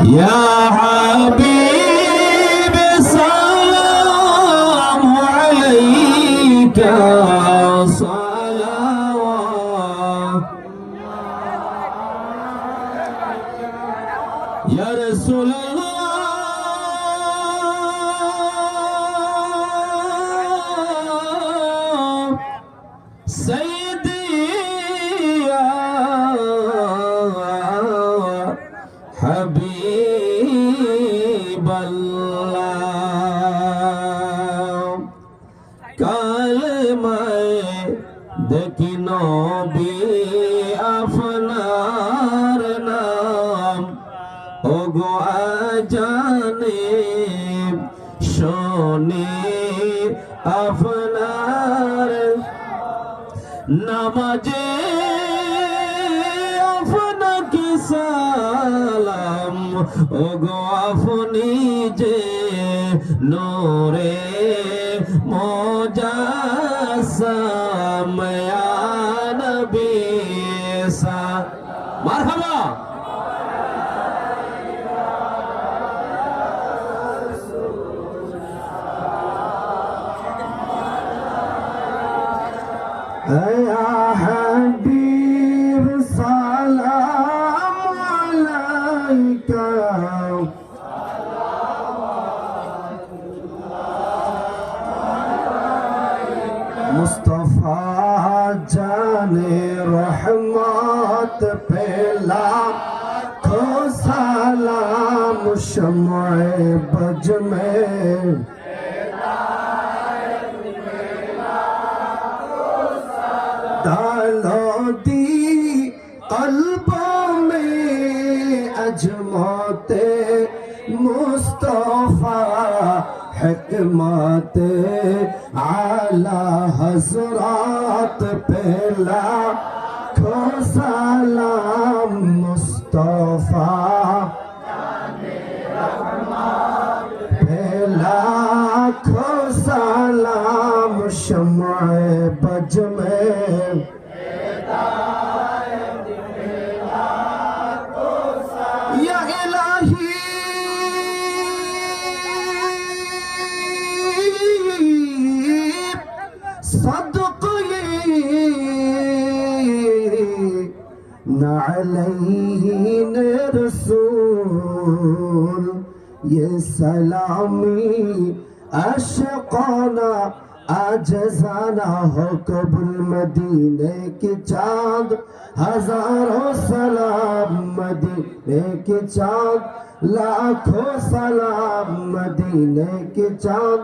يا حبيب السلام عليك صلوات يا رسول الله سيدي يا حبيب الله কালেমায় দেখি নবী আপনার নাম ওগো আজানে শোনে আপনার নামাজে আপনাকে সালাম ওগো আপনি যে নূরে মুজাসসাম ইয়া নবী মারহাবা يا حبيب سلام عليك मुस्तफा जाने रहमत पे लाखों सलाम शम्ए बज में डालो दी कल्बों में अजमते मुस्तफा हिकमत आला हजरात पहला खो सलाम मुस्तफा पहला खो सलाम शम्ए बज में या इलाही नअलैन रसूल ये सलामी अशकाना आजजाना हो कबुल मदीने के चाँद हजारों सलाम मदीने के चाँद लाखों सलाम मदीने के चाँद